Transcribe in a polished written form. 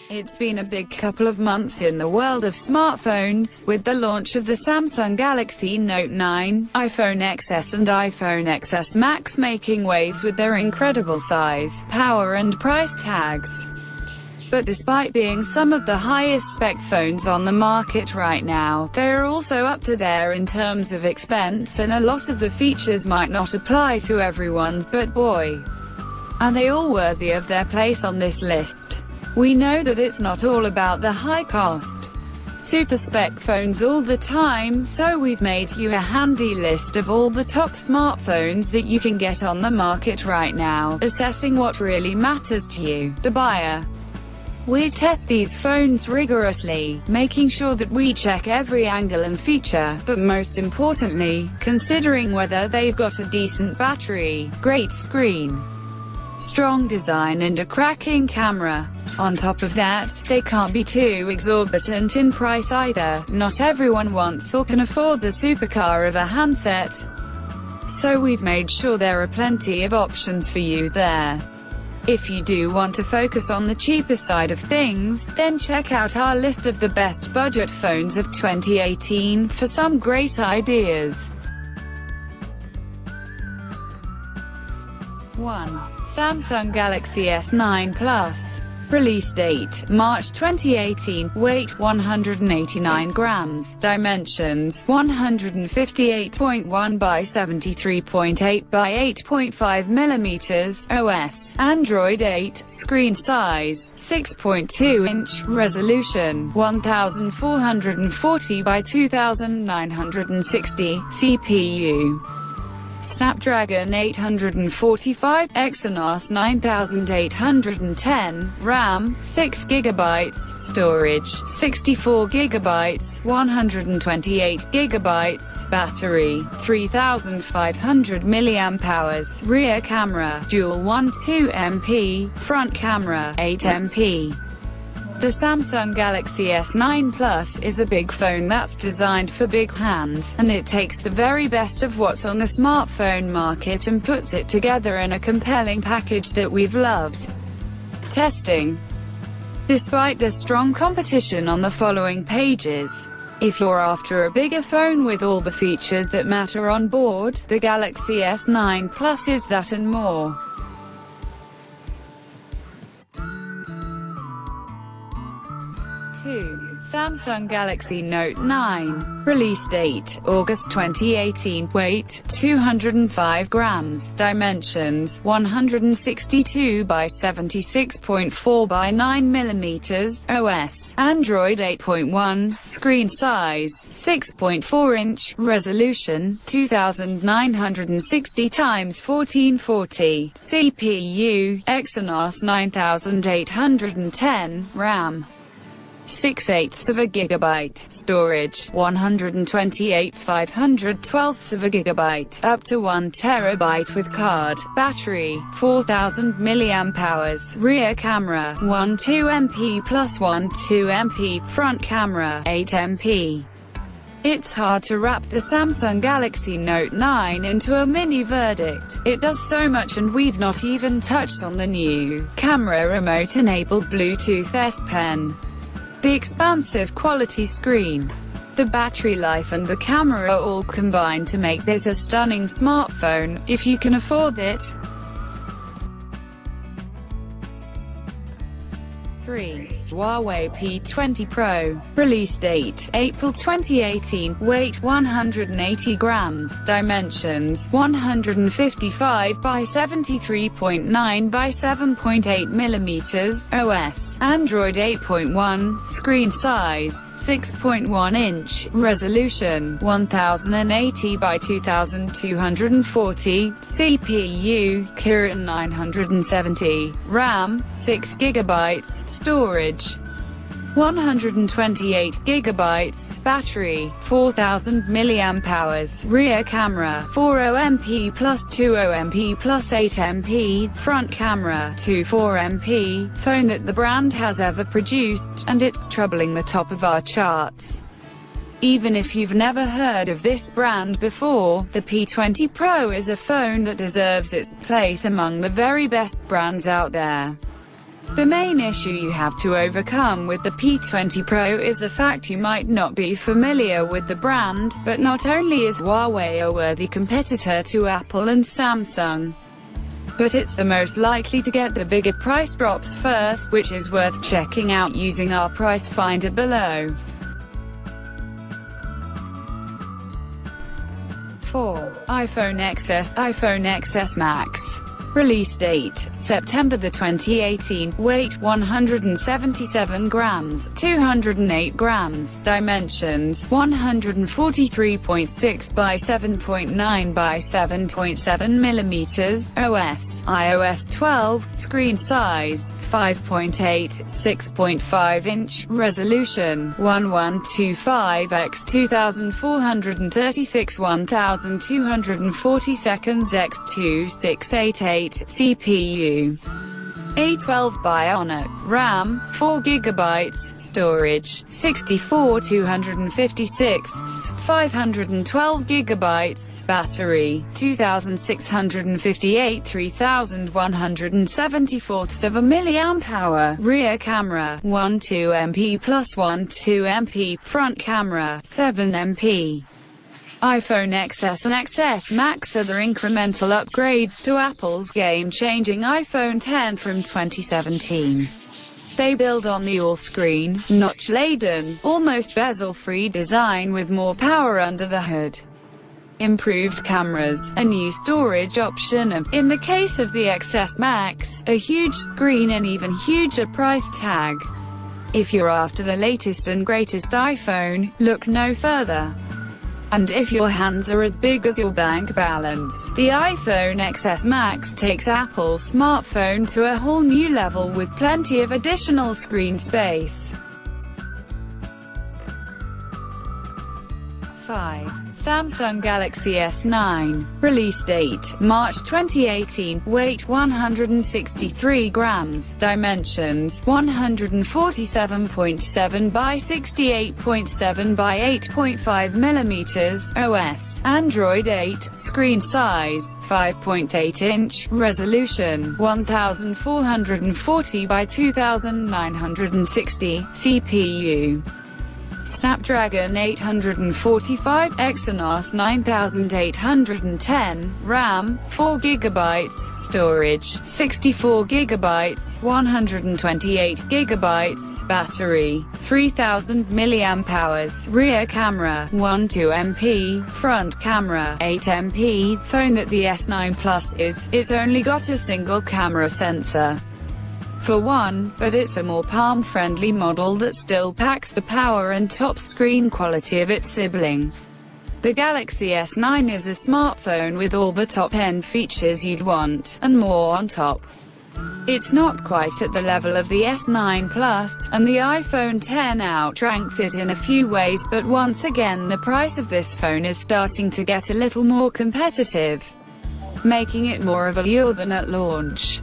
It's been a big couple of months in the world of smartphones, with the launch of the Samsung Galaxy Note 9, iPhone XS and iPhone XS Max making waves with their incredible size, power and price tags. But despite being some of the highest-spec phones on the market right now, they're also up to there in terms of expense, and a lot of the features might not apply to everyone's, but boy, are they all worthy of their place on this list. We know that it's not all about the high-cost, super-spec phones all the time, so we've made you a handy list of all the top smartphones that you can get on the market right now, assessing what really matters to you, the buyer. We test these phones rigorously, making sure that we check every angle and feature, but most importantly, considering whether they've got a decent battery, great screen, strong design and a cracking camera. On top of that, they can't be too exorbitant in price either. Not everyone wants or can afford the supercar of a handset, so we've made sure there are plenty of options for you there. If you do want to focus on the cheaper side of things, then check out our list of the best budget phones of 2018 for some great ideas. 1. Samsung Galaxy S9 Plus. Release date, March 2018, weight 189 grams, dimensions, 158.1 by 73.8 by 8.5 millimeters, OS, Android 8, screen size, 6.2 inch, resolution, 1440 by 2960, CPU. Snapdragon 845, Exynos 9810, RAM, 6GB, storage, 64GB, 128GB, battery, 3500 mAh, rear camera, dual 12MP, front camera, 8MP. The Samsung Galaxy S9 Plus is a big phone that's designed for big hands, and it takes the very best of what's on the smartphone market and puts it together in a compelling package that we've loved. Testing. Despite the strong competition on the following pages, if you're after a bigger phone with all the features that matter on board, the Galaxy S9 Plus is that and more. 2. Samsung Galaxy Note 9. Release date, August 2018. Weight, 205 grams. Dimensions, 162 by 76.4 by 9 millimeters. OS, Android 8.1. Screen size, 6.4 inch. Resolution, 2960 x 1440. CPU, Exynos 9810. RAM, 6/8 GB, storage, 128 512 GB, up to 1 TB with card, battery, 4000 mAh, rear camera, 12MP plus 12MP, front camera, 8MP. It's hard to wrap the Samsung Galaxy Note 9 into a mini verdict. It does so much, and we've not even touched on the new camera remote-enabled Bluetooth S Pen, the expansive quality screen, the battery life and the camera all combine to make this a stunning smartphone, if you can afford it. 3. Huawei P20 Pro. Release date, April 2018. Weight 180 grams. Dimensions, 155 by 73.9 by 7.8 millimeters. OS, Android 8.1. Screen size, 6.1 inch. Resolution, 1080 by 2240. CPU, Kirin 970. RAM, 6 GB. Storage, 128 GB, battery, 4000 mAh, rear camera, 40MP plus 20MP plus 8MP, front camera, 24MP, phone that the brand has ever produced, and it's troubling the top of our charts. Even if you've never heard of this brand before, the P20 Pro is a phone that deserves its place among the very best brands out there. The main issue you have to overcome with the P20 Pro is the fact you might not be familiar with the brand, but not only is Huawei a worthy competitor to Apple and Samsung, but it's the most likely to get the bigger price drops first, which is worth checking out using our price finder below. 4. iPhone XS Max. Release date, September 2018, weight 177 grams, 208 grams, dimensions, 143.6 by 7.9 by 7.7 millimeters, OS, iOS 12, screen size, 5.8, 6.5 inch, resolution, 1125 x 2436 1240 seconds x 2688, CPU, A12 Bionic, RAM, 4GB, storage, 64/256, 512GB, battery, 2658 3174 mAh, rear camera, 12MP plus 12MP, front camera, 7MP. iPhone XS and XS Max are the incremental upgrades to Apple's game-changing iPhone X from 2017. They build on the all-screen, notch-laden, almost bezel-free design with more power under the hood, improved cameras, a new storage option and, in the case of the XS Max, a huge screen and even huger price tag. If you're after the latest and greatest iPhone, look no further. And if your hands are as big as your bank balance, the iPhone XS Max takes Apple's smartphone to a whole new level with plenty of additional screen space. 5. Samsung Galaxy S9. Release date, March 2018, weight 163 grams, dimensions, 147.7 by 68.7 by 8.5 millimeters, OS, Android 8, screen size, 5.8 inch, resolution, 1440 by 2960, CPU, Snapdragon 845, Exynos 9810, RAM, 4GB, storage, 64GB, 128GB, battery, 3000 mAh, rear camera, 12MP, front camera, 8MP, phone that the S9 Plus is, it's only got a single camera sensor for one, but it's a more palm-friendly model that still packs the power and top screen quality of its sibling. The Galaxy S9 is a smartphone with all the top-end features you'd want, and more on top. It's not quite at the level of the S9 Plus, and the iPhone X outranks it in a few ways, but once again the price of this phone is starting to get a little more competitive, making it more of a lure than at launch.